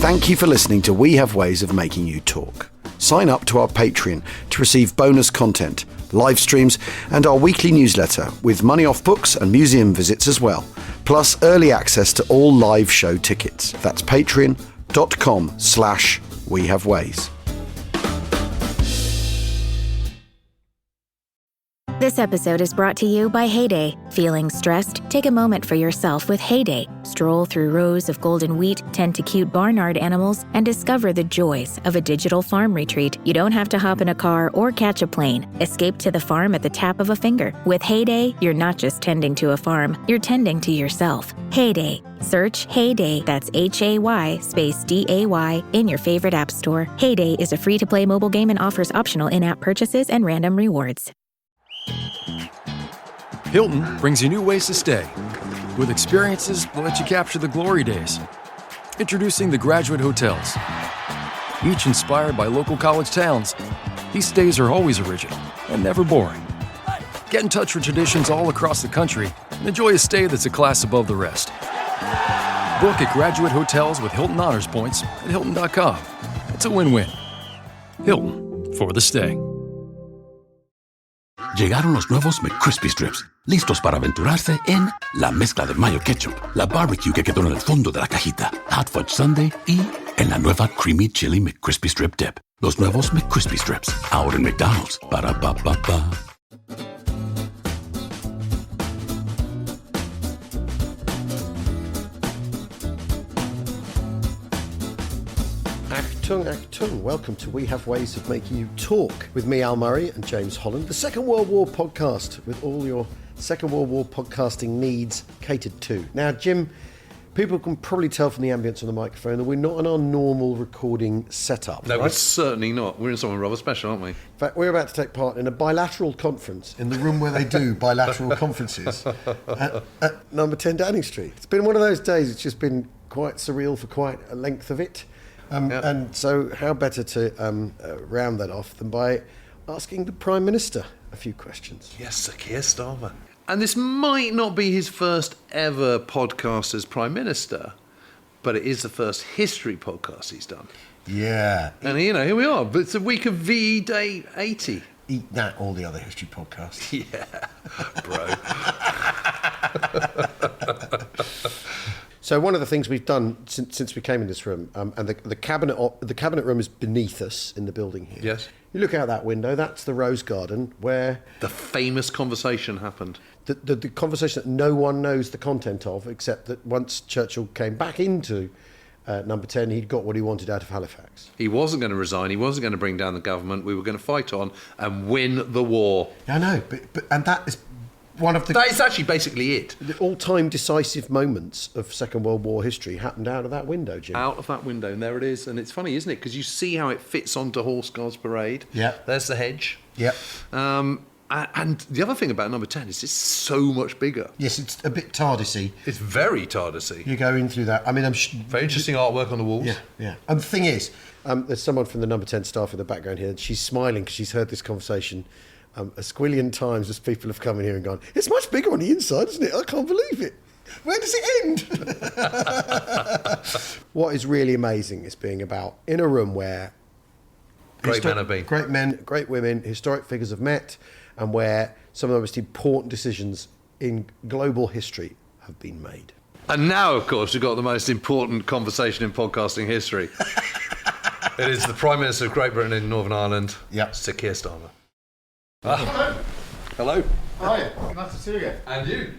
Thank you for listening to We Have Ways of Making You Talk. Sign up to our Patreon to receive bonus content, live streams, and our weekly newsletter with money off books and museum visits as well, plus early access to all live show tickets. That's patreon.com/wehaveways. This episode is brought to you by Heyday. Feeling stressed? Take a moment for yourself with Heyday. Stroll through rows of golden wheat, tend to cute barnyard animals, and discover the joys of a digital farm retreat. You don't have to hop in a car or catch a plane. Escape to the farm at the tap of a finger. With Heyday, you're not just tending to a farm, you're tending to yourself. Heyday. Search Heyday, that's Hay space DAY, in your favorite app store. Heyday is a free-to-play mobile game and offers optional in-app purchases and random rewards. Hilton brings you new ways to stay, with experiences that let you capture the glory days. Introducing the Graduate Hotels. Each inspired by local college towns, these stays are always original and never boring. Get in touch with traditions all across the country and enjoy a stay that's a class above the rest. Book at Graduate Hotels with Hilton Honors Points at Hilton.com. It's a win-win. Hilton, for the stay. Llegaron los nuevos McCrispy Strips, listos para aventurarse en la mezcla de mayo ketchup, la barbecue que quedó en el fondo de la cajita, hot fudge sundae y en la nueva creamy chili McCrispy Strip dip. Los nuevos McCrispy Strips, ahora en McDonald's. Para pa pa pa. Achtung. Welcome to We Have Ways of Making You Talk with me, Al Murray, and James Holland, the Second World War podcast with all your Second World War podcasting needs catered to. Now, Jim, people can probably tell from the ambience on the microphone that we're not in our normal recording setup. No, right? we're certainly not. We're in something rather special, aren't we? In fact, we're about to take part in a bilateral conference in the room where they do bilateral conferences at number 10 Downing Street. It's been one of those days. It's just been quite surreal for quite a length of it. And so how better to round that off than by asking the Prime Minister a few questions. Yes, Sir Keir Starmer. And this might not be his first ever podcast as Prime Minister, but it is the first history podcast he's done. Yeah. And, here we are. But it's a week of VE Day 80. Eat that, all the other history podcasts. Yeah, bro. So one of the things we've done since we came in this room, and the cabinet room is beneath us in the building here. Yes. You look out that window, that's the Rose Garden, where The famous conversation happened. the conversation that no one knows the content of, except that once Churchill came back into number 10, he'd got what he wanted out of Halifax. He wasn't going to resign. He wasn't going to bring down the government. We were going to fight on and win the war. I know, but that is one of That is actually basically it. the all-time decisive moments of Second World War history happened out of that window, Jim. Out of that window, and there it is. And it's funny, isn't it? Because you see how it fits onto Horse Guards Parade. Yeah. There's the hedge. Yep. And the other thing about number 10 is it's so much bigger. Yes, it's a bit TARDIS-y. It's very TARDIS-y. You go in through that. I mean, Very interesting artwork on the walls. Yeah. And the thing is, there's someone from the number 10 staff in the background here, and she's smiling because she's heard this conversation a squillion times as people have come in here and gone, it's much bigger on the inside, isn't it? I can't believe it. Where does it end? What is really amazing is being in a room where Great men have been. Great men, great women, historic figures have met, and where some of the most important decisions in global history have been made. And now, of course, we've got the most important conversation in podcasting history. It is the Prime Minister of Great Britain in Northern Ireland, Sir Keir Starmer. Hello. How are you? Nice to see you again. And you.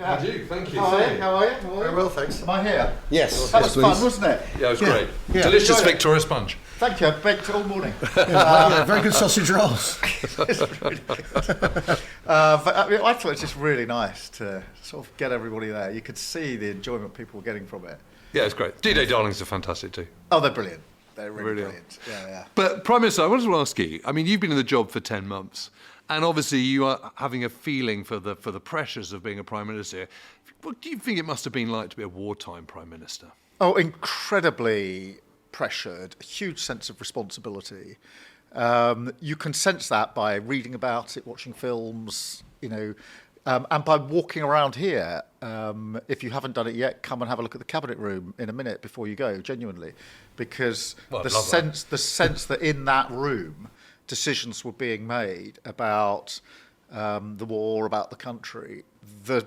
Thank you. How are you? Very well, thanks. Am I here? Yes. That was fun, wasn't it? Yeah, it was great. Yeah. Delicious Enjoyed it. Victoria sponge. Thank you. I baked all morning. Very good sausage rolls. I thought it was just really nice to sort of get everybody there. You could see the enjoyment people were getting from it. Yeah, it's great. D-Day Darlings are fantastic too. Oh, they're brilliant. They're really Brilliant. brilliant. Yeah. But Prime Minister, I wanted to ask you, I mean, you've been in the job for 10 months, and obviously you are having a feeling for the pressures of being a Prime Minister. What do you think it must have been like to be a wartime Prime Minister? Oh, incredibly pressured, a huge sense of responsibility. You can sense that by reading about it, watching films, And by walking around here, if you haven't done it yet, come and have a look at the cabinet room in a minute before you go, genuinely. Because the sense that in that room, decisions were being made about the war, about the country, the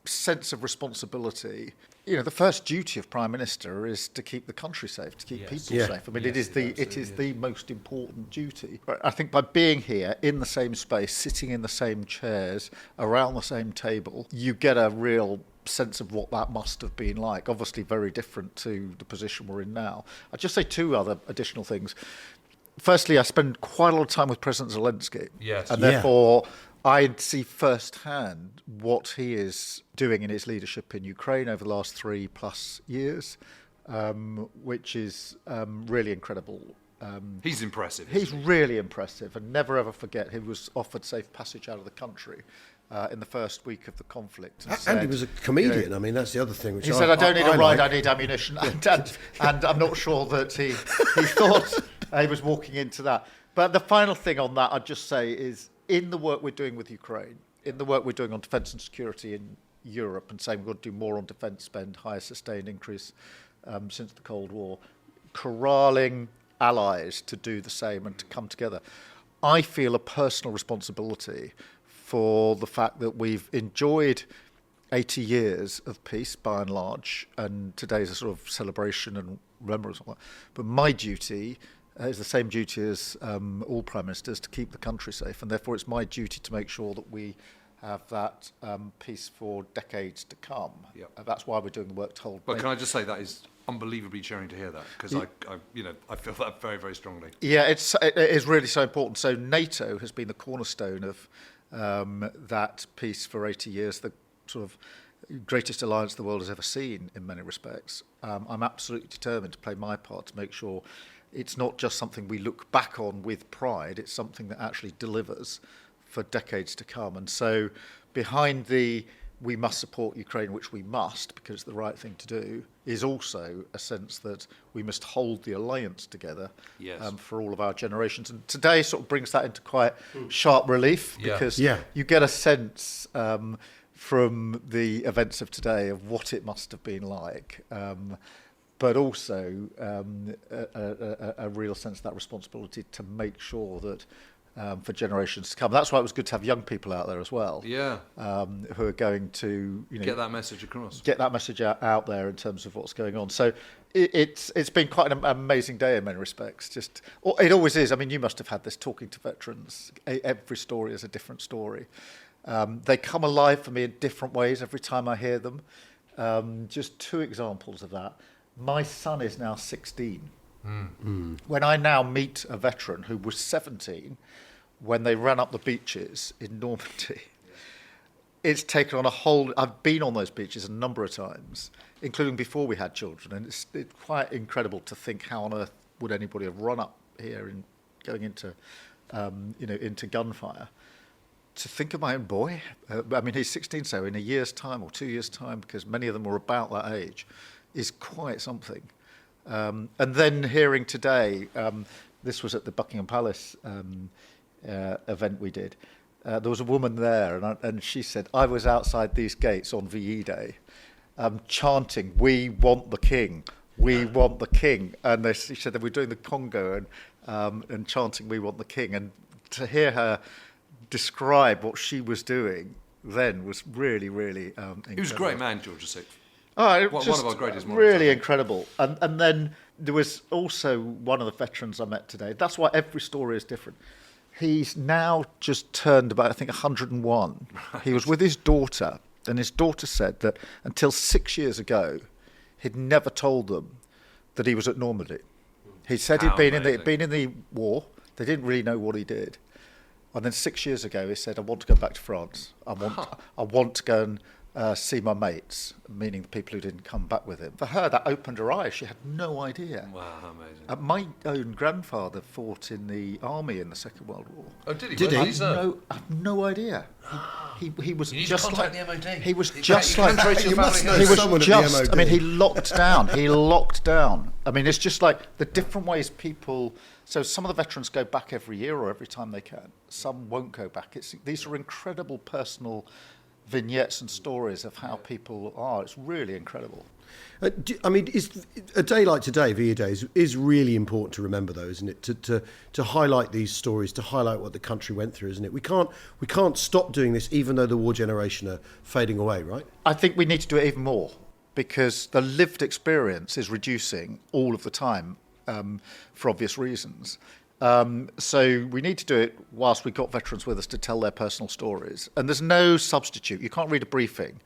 sense of responsibility. The first duty of Prime Minister is to keep the country safe, to keep people safe. I mean, it is the most important duty. But I think by being here in the same space, sitting in the same chairs, around the same table, you get a real sense of what that must have been like. Obviously, very different to the position we're in now. I'll just say two other additional things. Firstly, I spend quite a lot of time with President Zelensky, and therefore I see firsthand what he is doing in his leadership in Ukraine over the last 3+ years, which is really incredible. He's impressive. He's really impressive, and never ever forget he was offered safe passage out of the country in the first week of the conflict. And he was a comedian. I mean, that's the other thing. Which he said, I don't need a ride, I need ammunition. And I'm not sure that he thought he was walking into that. But the final thing on that, I'd just say, is in the work we're doing with Ukraine, in the work we're doing on defence and security in Europe, and saying we've got to do more on defence spend, higher sustained increase since the Cold War, corralling allies to do the same and to come together. I feel a personal responsibility for the fact that we've enjoyed 80 years of peace by and large, and today's a sort of celebration and remembrance of that. But my duty is the same duty as all Prime Ministers, to keep the country safe, and therefore it's my duty to make sure that we have that peace for decades to come. Yep. That's why we're doing the work to hold. But can I just say that is unbelievably cheering to hear that, because I feel that very, very strongly. Yeah, it is really so important. So NATO has been the cornerstone of that peace for 80 years, the sort of greatest alliance the world has ever seen in many respects. I'm absolutely determined to play my part to make sure it's not just something we look back on with pride, it's something that actually delivers for decades to come. And so behind the we must support Ukraine, which we must, because it's the right thing to do, is also a sense that we must hold the alliance together for all of our generations. And today sort of brings that into quite sharp relief, because you get a sense from the events of today of what it must have been like, but also a real sense of that responsibility to make sure that for generations to come. That's why it was good to have young people out there as well. Who are going to get that message across. Get that message out there in terms of what's going on. So it's been quite an amazing day in many respects. It always is. I mean, you must have had this talking to veterans. Every story is a different story. They come alive for me in different ways every time I hear them. Just two examples of that. My son is now 16. When I now meet a veteran who was 17 when they ran up the beaches in Normandy, it's taken on a whole... I've been on those beaches a number of times, including before we had children, and it's quite incredible to think how on earth would anybody have run up here and going into, into gunfire. To think of my own boy, I mean, he's 16, so in a year's time or 2 years' time, because many of them were about that age, is quite something. And then hearing today, this was at the Buckingham Palace event we did, there was a woman there, and she said, I was outside these gates on VE Day, chanting, "We want the king, we want the king." And she said they were doing the Congo and chanting, "We want the king." And to hear her describe what she was doing then was really, really incredible. He was a great man, George VI. Oh, one of our greatest monarchs. Really incredible. And then there was also one of the veterans I met today. That's why every story is different. He's now just turned about, I think, 101. Right. He was with his daughter, and his daughter said that until 6 years ago, he'd never told them that he was at Normandy. He said he'd been in the war. They didn't really know what he did. And then 6 years ago, he said, I want to go back to France. I want to go and see my mates, meaning the people who didn't come back with him. For her, that opened her eyes. She had no idea. Wow, amazing. My own grandfather fought in the army in the Second World War. Oh, did he? Did he? I have no idea. He was just like the MOD. He was just like you must know he was someone just. at the MOD. I mean, he locked down. He locked down. I mean, it's just like the different ways people. So some of the veterans go back every year or every time they can. Some won't go back. These are incredible personal vignettes and stories of how people are. It's really incredible. Is a day like today, VE Day, is really important to remember, though, isn't it? To highlight these stories, to highlight what the country went through, isn't it? We can't stop doing this, even though the war generation are fading away, right? I think we need to do it even more, because the lived experience is reducing all of the time, for obvious reasons. So we need to do it whilst we've got veterans with us to tell their personal stories. And there's no substitute. You can't read a briefing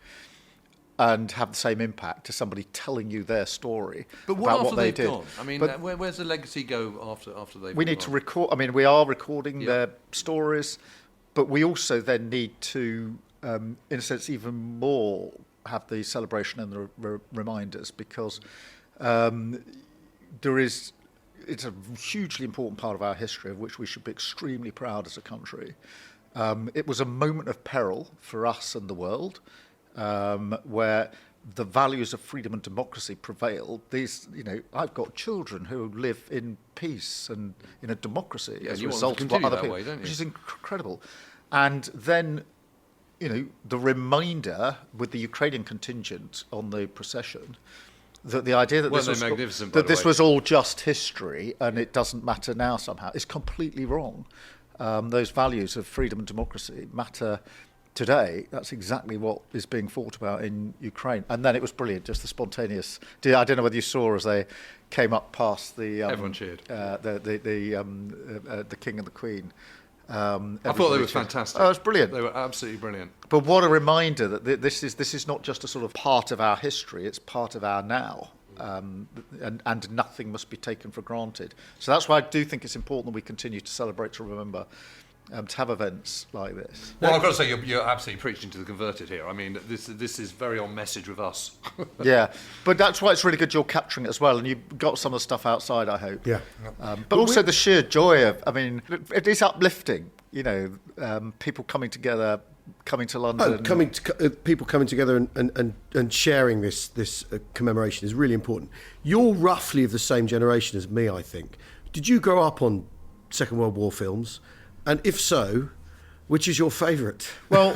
and have the same impact to somebody telling you their story about what they did. Gone? I mean, where's the legacy go after they've We need to record. I mean, we are recording their stories, but we also then need to, in a sense, even more have the celebration and the reminders, because it's a hugely important part of our history of which we should be extremely proud as a country. It was a moment of peril for us and the world, where the values of freedom and democracy prevailed. I've got children who live in peace and in a democracy as a result of what other people, which is incredible. And then, the reminder with the Ukrainian contingent on the procession, that the idea that this was all just history and it doesn't matter now somehow is completely wrong. Those values of freedom and democracy matter today. That's exactly what is being fought about in Ukraine. And then it was brilliant, just the spontaneous. I don't know whether you saw as they came up past the everyone cheered. The King and the Queen. I thought they were fantastic. Oh, it was brilliant. They were absolutely brilliant. But what a reminder that this is not just a sort of part of our history; it's part of our now, and nothing must be taken for granted. So that's why I do think it's important that we continue to celebrate, to remember, to have events like this. Well, I've got to say, you're absolutely preaching to the converted here. I mean, this is very on message with us. Yeah, but that's why it's really good you're capturing it as well, and you've got some of the stuff outside, I hope. Yeah. But also the sheer joy of, it is uplifting, people coming together, coming to London. People coming together and sharing this commemoration is really important. You're roughly of the same generation as me, I think. Did you grow up on Second World War films? And if so, which is your favourite? Well,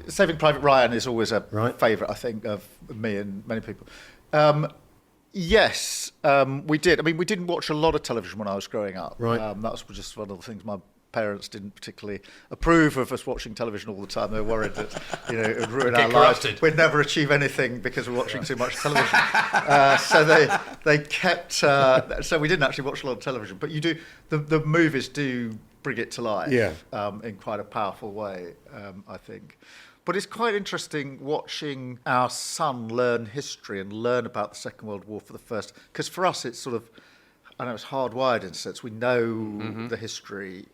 Saving Private Ryan is always a favourite, I think, of me and many people. Yes, we did. We didn't watch a lot of television when I was growing up. Right. That was just one of the things my parents didn't particularly approve of us watching television all the time. They were worried that it would ruin our lives. We'd never achieve anything because we're watching too much television. So they kept. So we didn't actually watch a lot of television. But you do. The movies do bring it to life. Yeah. In quite a powerful way, I think. But it's quite interesting watching our son learn history and learn about the Second World War for the first. Because for us, it's sort of. I know it's hardwired in a sense. We know the history.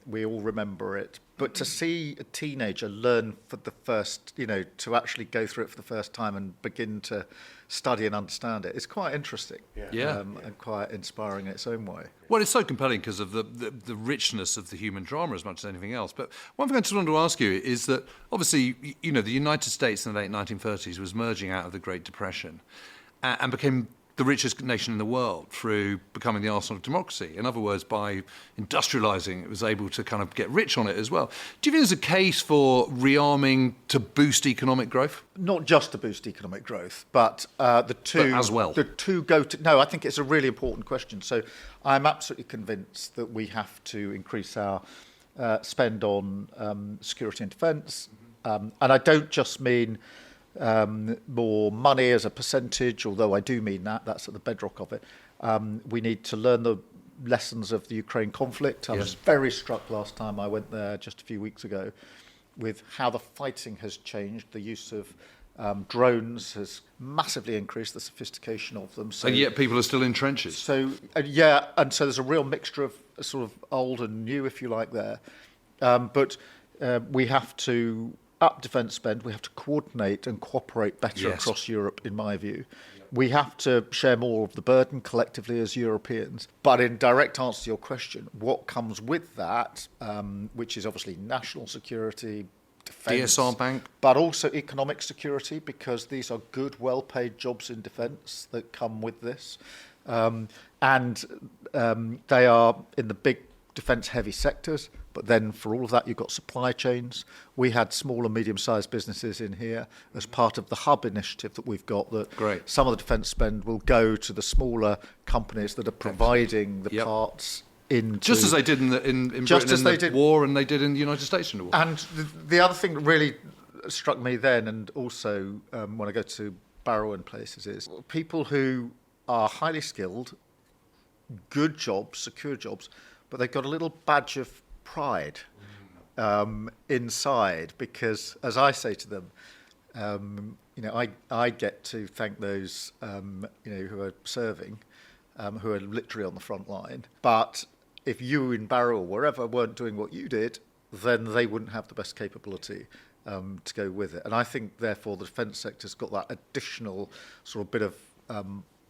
We all remember it. But to see a teenager learn for the first, to actually go through it for the first time and begin to study and understand it, it's quite interesting. Yeah. And quite inspiring in its own way. Well, it's so compelling because of the richness of the human drama as much as anything else. But one thing I just wanted to ask you is that, obviously, the United States in the late 1930s was merging out of the Great Depression and became the richest nation in the world through becoming the arsenal of democracy. In other words, by industrialising, it was able to kind of get rich on it as well. Do you think there's a case for rearming to boost economic growth? Not just to boost economic growth, but the two... But as well. The two go to... No, I think it's a really important question. So I'm absolutely convinced that we have to increase our spend on security and defence. And I don't just mean... more money as a percentage, although I do mean that's at the bedrock of it. We need to learn the lessons of the Ukraine conflict. I was very struck last time I went there just a few weeks ago with how the fighting has changed. The use of drones has massively increased the sophistication of them. So, and yet people are still in trenches. So, and so there's a real mixture of sort of old and new, if you like, there. But we have to up defence spend, we have to coordinate and cooperate better across Europe, in my view. We have to share more of the burden collectively as Europeans. But in direct answer to your question, what comes with that, which is obviously national security, defence, DSR Bank, but also economic security, because these are good, well-paid jobs in defence that come with this. And they are in the big defence-heavy sectors, but then for all of that, you've got supply chains. We had small and medium-sized businesses in here as part of the hub initiative that we've got. That Great. Some of the defence spend will go to the smaller companies that are providing the parts into... Just as they did in Britain in the war, and they did in the United States in the war. And the other thing that really struck me then, and also when I go to Barrow and places, is people who are highly skilled, good jobs, secure jobs, but they've got a little badge of pride inside, because, as I say to them, I get to thank those who are serving, who are literally on the front line. But if you in Barrow or wherever weren't doing what you did, then they wouldn't have the best capability to go with it. And I think, therefore, the defence sector's got that additional sort of bit of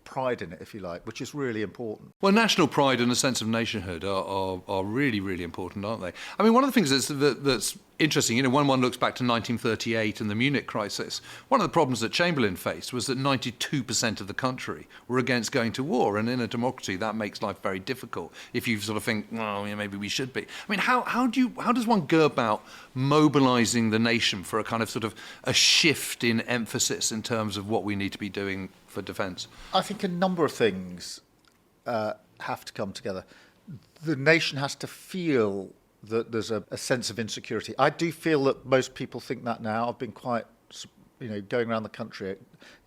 pride in it, if you like, which is really important. Well, national pride and a sense of nationhood are really, really important, aren't they? I mean, one of the things that's interesting, when one looks back to 1938 and the Munich crisis, one of the problems that Chamberlain faced was that 92% of the country were against going to war, and in a democracy that makes life very difficult if you sort of think, well, maybe we should be. I mean, how does one go about mobilising the nation for a kind of sort of a shift in emphasis in terms of what we need to be doing for defence? I think a number of things have to come together. The nation has to feel that there's a sense of insecurity. I do feel that most people think that now. I've been quite, going around the country. If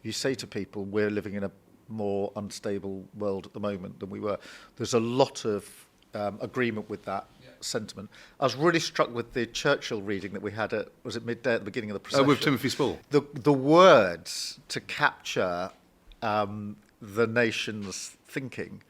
you say to people, we're living in a more unstable world at the moment than we were, there's a lot of agreement with that sentiment. I was really struck with the Churchill reading that we had was it midday at the beginning of the procession? With Timothy Spall. The words to capture the nation's thinking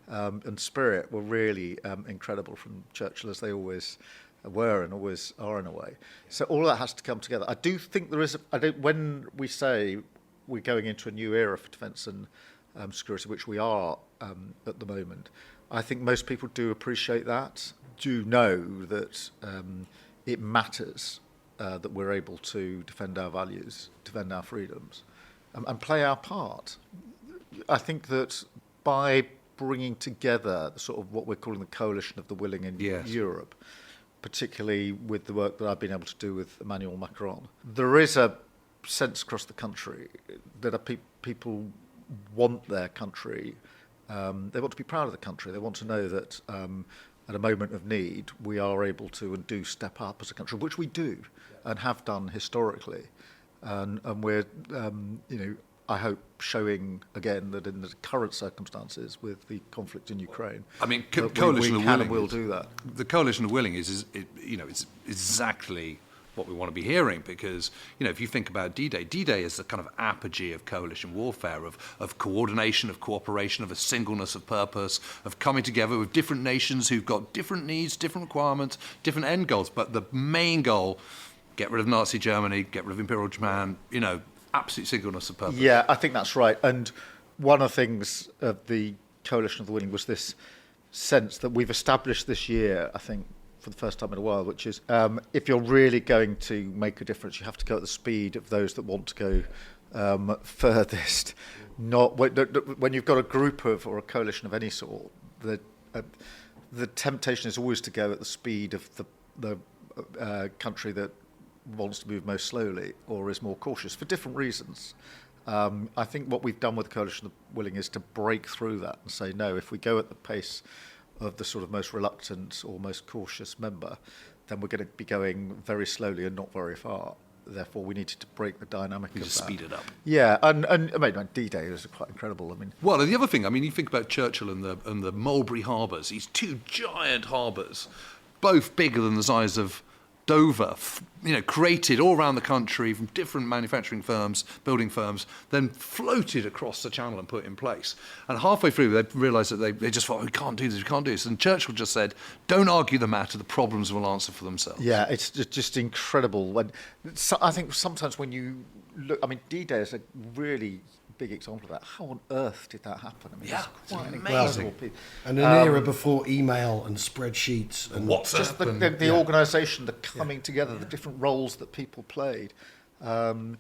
and spirit were really incredible from Churchill, as they always were and always are in a way. So all of that has to come together. I do think there is, when we say we're going into a new era for defence and security, which we are at the moment, I think most people do appreciate that, do know that it matters that we're able to defend our values, defend our freedoms, and play our part. I think that by bringing together sort of what we're calling the coalition of the willing in Europe, particularly with the work that I've been able to do with Emmanuel Macron, there is a sense across the country that people want their country, they want to be proud of the country, they want to know that at a moment of need we are able to and do step up as a country, which we do and have done historically, and we're I hope showing again that in the current circumstances with the conflict in Ukraine, I mean, coalition of willing will do that. The coalition of willing is it's exactly what we want to be hearing, because if you think about D-Day is the kind of apogee of coalition warfare, of coordination, of cooperation, of a singleness of purpose, of coming together with different nations who've got different needs, different requirements, different end goals, but the main goal: get rid of Nazi Germany, get rid of Imperial Japan. Absolute singleness of purpose. Yeah, I think that's right. And one of the things of the coalition of the willing was this sense that we've established this year, I think, for the first time in a while, which is if you're really going to make a difference, you have to go at the speed of those that want to go furthest. Not when you've got a group of or a coalition of any sort, the temptation is always to go at the speed of the country that wants to move most slowly or is more cautious for different reasons. I think what we've done with the Coalition of the Willing is to break through that and say, no, if we go at the pace of the sort of most reluctant or most cautious member, then we're going to be going very slowly and not very far. Therefore, we needed to break the dynamic of that. Speed it up. Yeah, and I mean, D-Day is quite incredible. Well, and the other thing, you think about Churchill and the Mulberry harbours, these two giant harbours, both bigger than the size of Dover, created all around the country from different manufacturing firms, building firms, then floated across the channel and put in place. And halfway through, they realised that they just thought, we can't do this. And Churchill just said, don't argue the matter, the problems will answer for themselves. Yeah, it's just incredible. I think sometimes when you look, D-Day is a really big example of that. How on earth did that happen? It's quite amazing. And an era before email and spreadsheets and WhatsApp. Just the organisation, the coming together, the different roles that people played. It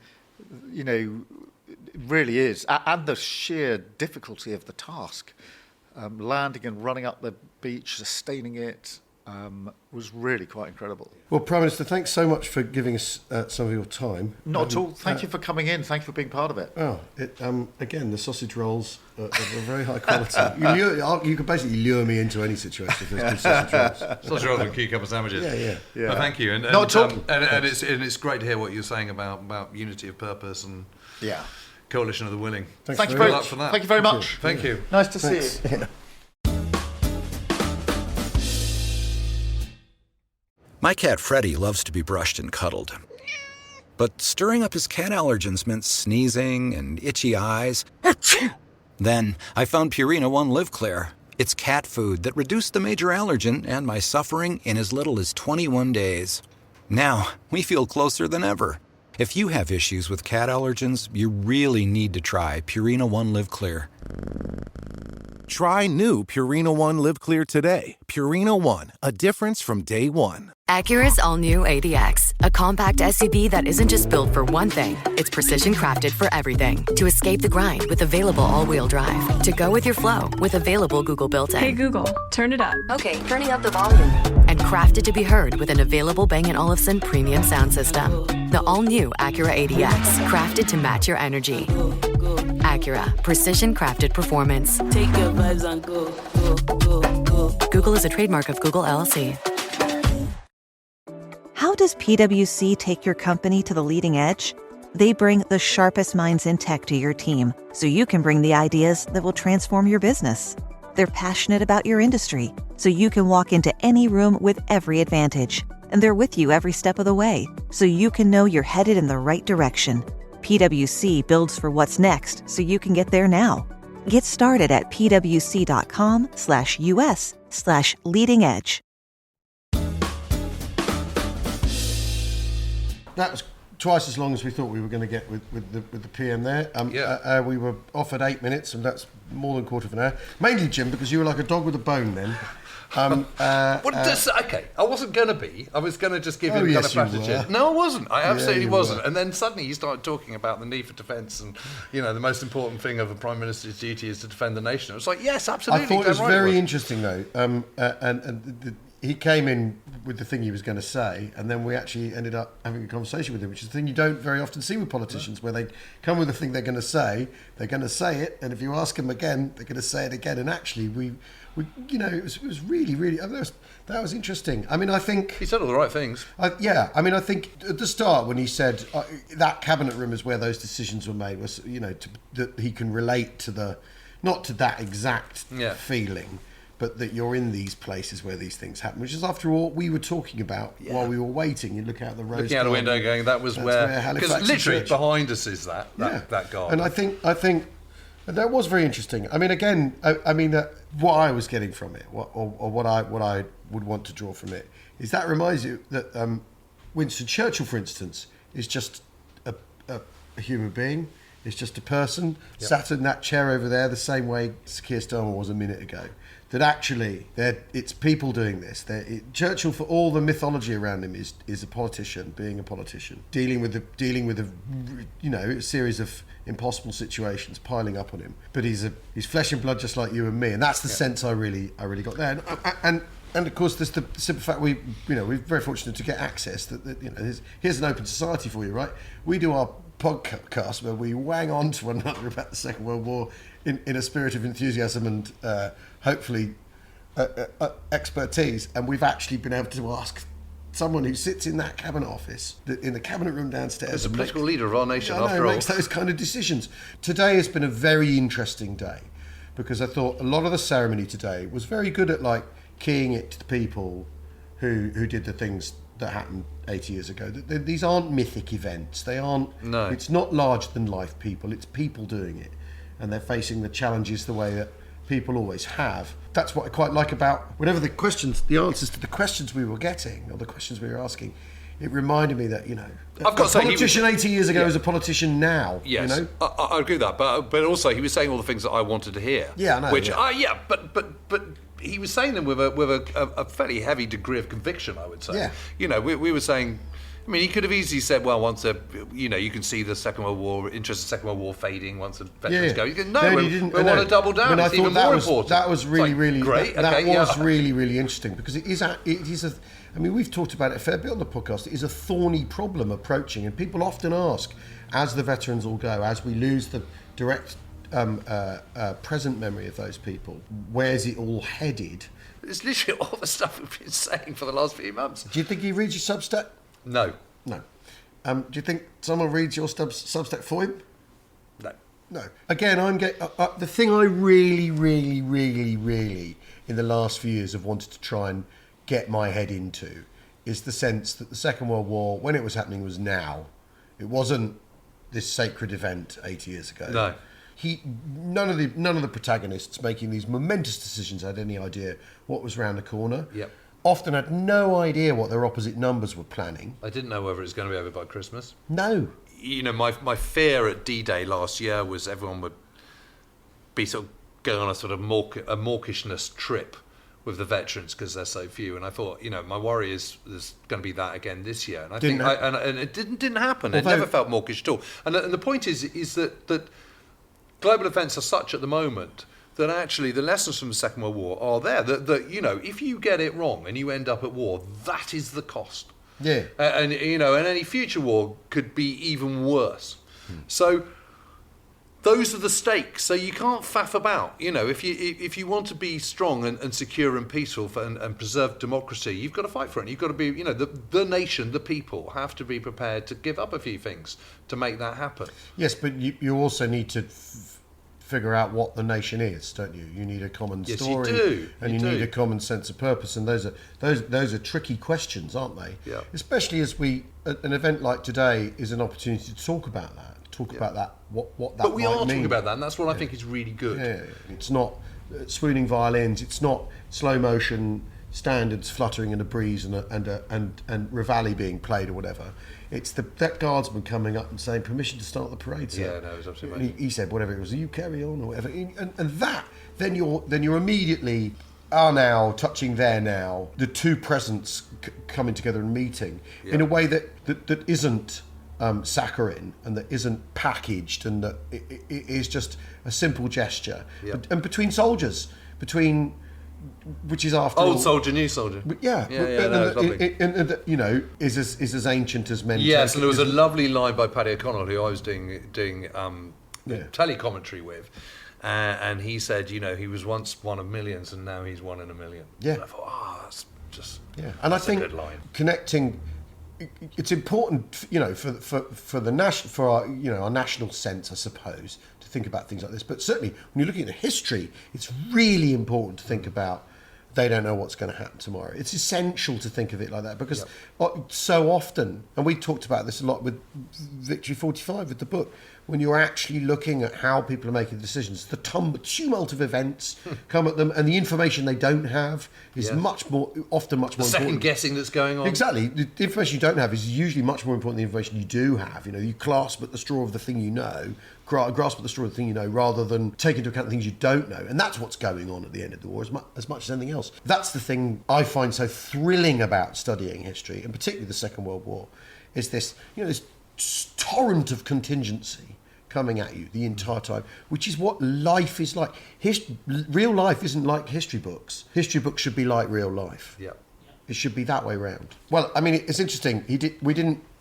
really is. And the sheer difficulty of the task. Landing and running up the beach, sustaining it, was really quite incredible. Well, Prime Minister, thanks so much for giving us some of your time. Not at all. Thank you for coming in. Thank you for being part of it. Oh, again, the sausage rolls are very high quality. You could basically lure me into any situation if there's good sausage rolls. Sausage rolls and cucumber sandwiches. Yeah. Well, thank you. And Not at all. And it's great to hear what you're saying about unity of purpose and coalition of the willing. Thank you very much for that. Thank you very much. Thank you. Nice to see you. My cat Freddie loves to be brushed and cuddled. But stirring up his cat allergens meant sneezing and itchy eyes. Then I found Purina One Live Clear. It's cat food that reduced the major allergen and my suffering in as little as 21 days. Now, we feel closer than ever. If you have issues with cat allergens, you really need to try Purina One Live Clear. Try new Purina One Live Clear today. Purina One, a difference from day one. Acura's all-new ADX, a compact SUV that isn't just built for one thing. It's precision-crafted for everything. To escape the grind with available all-wheel drive. To go with your flow with available Google built-in. Hey Google, turn it up. Okay, turning up the volume. And crafted to be heard with an available Bang & Olufsen premium sound system. The all-new Acura ADX, crafted to match your energy. Acura, precision-crafted performance. Take your vibes and go, go, go, go. Google is a trademark of Google LLC. How does PwC take your company to the leading edge? They bring the sharpest minds in tech to your team, so you can bring the ideas that will transform your business. They're passionate about your industry, so you can walk into any room with every advantage. And they're with you every step of the way, so you can know you're headed in the right direction. PwC builds for what's next, so you can get there now. Get started at pwc.com/us/leading edge. That was twice as long as we thought we were going to get with the PM there. We were offered 8 minutes, and that's more than a quarter of an hour. Mainly, Jim, because you were like a dog with a bone then. Okay, I wasn't going to be. I was going to just give him kind of platitude. No, I wasn't. I absolutely wasn't. And then suddenly you started talking about the need for defence and, the most important thing of a Prime Minister's duty is to defend the nation. I was like, yes, absolutely. I thought it was very interesting, though. He came in with the thing he was going to say, and then we actually ended up having a conversation with him, which is a thing you don't very often see with politicians, where they come with the thing they're going to say it, and if you ask them again, they're going to say it again. And actually, it was really, really, that was interesting. I mean, I think he said all the right things. I think at the start when he said that cabinet room is where those decisions were made, was that he can relate to not to that exact feeling, but that you're in these places where these things happen, which is, after all, what we were talking about while we were waiting. You look out the road, looking out the window, going, "That was where," because literally behind us is that garden. And I think that was very interesting. I mean, again, what I was getting from it, what I would want to draw from it, is that reminds you that Winston Churchill, for instance, is just a human being. It's just a person sat in that chair over there, the same way Keir Starmer was a minute ago. That actually, it's people doing this. Churchill, for all the mythology around him, is a politician, being a politician, dealing with a series of impossible situations piling up on him. But he's flesh and blood, just like you and me, and that's the sense I really got there. And of course, there's the simple fact we're very fortunate to get access. Here's an open society for you, right? We do our podcast where we wang on to one another about the Second World War in a spirit of enthusiasm and hopefully expertise, and we've actually been able to ask someone who sits in that cabinet office, in the cabinet room downstairs, as a political leader of our nation, after all, makes those kind of decisions. Today has been a very interesting day, because I thought a lot of the ceremony today was very good at keying it to the people who did the things that happened 80 years ago. These aren't mythic events. They aren't. No. It's not larger than life people. It's people doing it, and they're facing the challenges the way that people always have. That's what I quite like about whatever the answers to the questions we were getting, or the questions we were asking. It reminded me that I've got a politician 80 years ago is a politician now. Yes, I agree with that. But also he was saying all the things that I wanted to hear. Yeah, I know. Which but he was saying them with a fairly heavy degree of conviction, I would say. Yeah. We were saying, I mean, he could have easily said, well, you can see the Second World War, interest in the Second World War fading once the veterans go. You can, we want to double down. It's even more important. That was really, really great. That was really, really interesting because it is a. I mean, we've talked about it a fair bit on the podcast. It is a thorny problem approaching, and people often ask, as the veterans all go, as we lose the direct present memory of those people, where's it all headed? It's literally all the stuff we've been saying for the last few months. Do you think he reads your Substack? No. Do you think someone reads your Substack for him? No. Again, I'm getting the thing I really, really, really, really in the last few years have wanted to try and get my head into is the sense that the Second World War, when it was happening, was now. It wasn't this sacred event 80 years ago. No. None of the protagonists making these momentous decisions had any idea what was around the corner. Yep. Often had no idea what their opposite numbers were planning. I didn't know whether it was going to be over by Christmas. No. You know, my fear at D-Day last year was everyone would be sort of going on a sort of a mawkishness trip with the veterans because they're so few. And I thought, my worry is there's going to be that again this year. And I think it didn't happen. It never felt mawkish at all. And the point is that global events are such at the moment that actually the lessons from the Second World War are there. That if you get it wrong and you end up at war, that is the cost. Yeah. And any future war could be even worse. So those are the stakes. So you can't faff about. If you want to be strong and secure and peaceful and preserve democracy, you've got to fight for it. And you've got to be, the nation, the people have to be prepared to give up a few things to make that happen. Yes, but you also need to figure out what the nation is, don't you? You need a common story, you do. And you need a common sense of purpose, and those are tricky questions, aren't they? Yeah. Especially as an event like today is an opportunity to talk about that. About that, what that But we might are mean. talking about that, and that's what I think is really good. Yeah. It's not swooning violins. It's not slow motion standards fluttering in a breeze and Reveille being played or whatever. It's that guardsman coming up and saying permission to start the parade. Sir. Yeah, no, it was absolutely. And he said whatever it was. You carry on or whatever. And that then you're immediately are now touching there now the two presents coming together and meeting in a way that isn't saccharine and that isn't packaged and that it is just a simple gesture. And between soldiers, which is after old all, soldier, new soldier. Is as ancient as men. Yes, and there was a lovely line by Paddy O'Connell who I was doing telecommentary with, and he said, he was once one of millions and now he's one in a million. Yeah. And I thought, that's just and I think a good line. Connecting. It's important, for our national sense, I suppose, to think about things like this. But certainly, when you're looking at the history, it's really important to think about. They don't know what's going to happen tomorrow. It's essential to think of it like that because so often, and we talked about this a lot with Victory 45 with the book, when you're actually looking at how people are making decisions, the tumult of events come at them, and the information they don't have is often much more important. Second guessing that's going on. Exactly. The information you don't have is usually much more important than the information you do have. You clasp at the straw of the thing you know, grasp at the straw of the thing you know, rather than take into account the things you don't know. And that's what's going on at the end of the war as much as anything else. That's the thing I find so thrilling about studying history, and particularly the Second World War, is this, this torrent of contingency coming at you the entire time, which is what life is like. Real life isn't like history books. History books should be like real life. Yeah. It should be that way round. Well, I mean, it's interesting.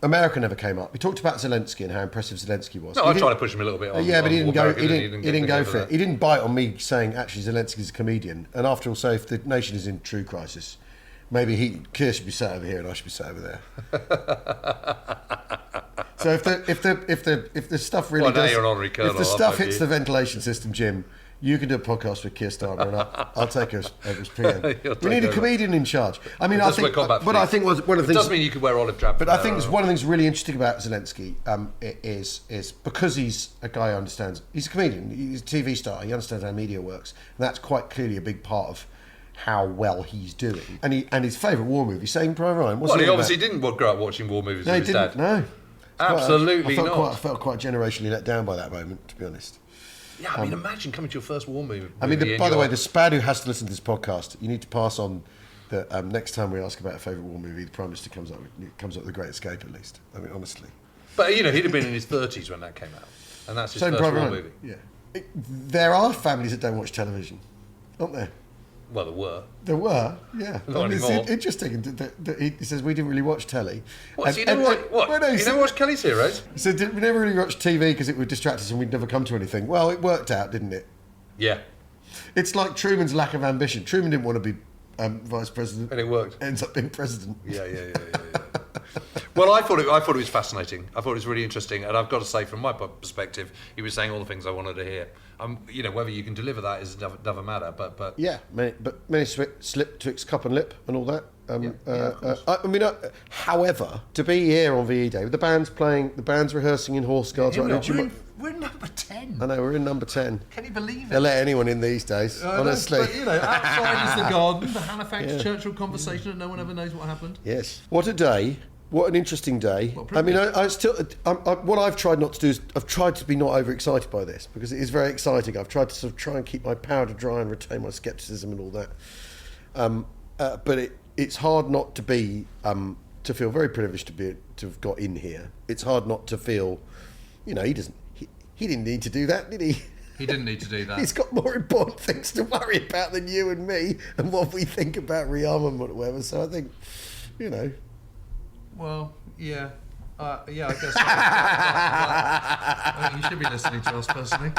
America never came up. We talked about Zelensky and how impressive Zelensky was. No, I tried to push him a little bit on. But he didn't go. He American, didn't go for it. He didn't bite on me saying actually Zelensky's a comedian. And after all, so if the nation is in true crisis, maybe Keir should be sat over here and I should be sat over there. So if the stuff really does, you're an honorary colonel, if the stuff hits the ventilation system, Jim, you can do a podcast with Keir Starmer, and I'll take over as PM. We need a comedian in charge. I mean, I think one of the things. It does mean you could wear olive drab. But I think one of the things really interesting about Zelensky is because he's a guy who understands. He's a comedian. He's a TV star. He understands how media works, and that's quite clearly a big part of how well he's doing. And his favourite war movie, Saving Private Ryan. Well, he obviously didn't grow up watching war movies with his dad. No. Absolutely not. I felt quite generationally let down by that moment, to be honest. Yeah, I mean, imagine coming to your first war movie. I mean, by the way, the Spad who has to listen to this podcast, you need to pass on that next time we ask about a favourite war movie, the Prime Minister comes up with The Great Escape, at least. I mean, honestly. But, you know, he'd have been in his 30s when that came out. And that's his Same first Private war Ryan. movie. Yeah. There are families that don't watch television, aren't there? Well, there were. There were, yeah. Not It's anymore. interesting that he says we didn't really watch telly. What, so you never watched Kelly's Heroes? So we never really watched TV because it would distract us and we'd never come to anything. Well, it worked out, didn't it? Yeah. It's like Truman's lack of ambition. Truman didn't want to be vice president. And it worked. Ends up being president. Yeah. Well, I thought it was fascinating. I thought it was really interesting, and I've got to say, from my perspective, he was saying all the things I wanted to hear. You know, whether you can deliver that is another matter. But yeah, many slip twixt cup and lip and all that. However, to be here on VE Day with the band's rehearsing in Horse Guards. We're in number 10. I know, we're in number 10. Can you believe it? They'll let anyone in these days, honestly. But, you know, outside is the garden, the Halifax Churchill conversation, and no one ever knows what happened. Yes. What a day. What an interesting day. I mean, what I've tried not to do is I've tried to be not overexcited by this because it is very exciting. I've tried to sort of try and keep my powder dry and retain my scepticism and all that. But it's hard not to be to feel very privileged to have got in here. It's hard not to feel, you know, he didn't need to do that, did he? He didn't need to do that. He's got more important things to worry about than you and me and what we think about rearmament or whatever. So I think, you know. Well, yeah. I guess. You should be listening to us personally.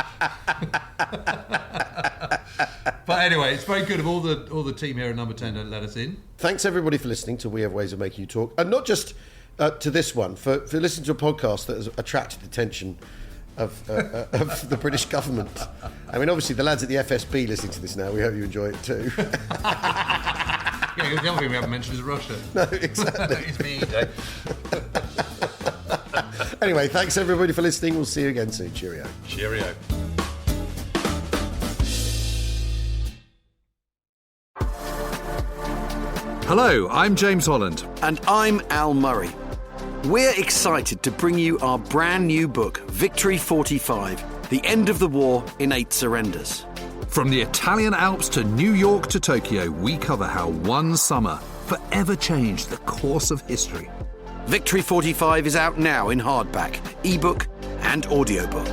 But anyway, it's very good of all the team here at Number 10 to let us in. Thanks everybody for listening to We Have Ways of Making You Talk, and not just to this one, for listening to a podcast that has attracted the attention of the British government. I mean, obviously the lads at the FSB listening to this now. We hope you enjoy it too. Yeah, because the other thing we haven't mentioned is Russia. No, exactly. It's me, Dave. Anyway, thanks everybody for listening. We'll see you again soon. Cheerio. Cheerio. Hello, I'm James Holland. And I'm Al Murray. We're excited to bring you our brand new book, Victory 45, The End of the War in 8 Surrenders. From the Italian Alps to New York to Tokyo, we cover how one summer forever changed the course of history. Victory 45 is out now in hardback, ebook and audiobook.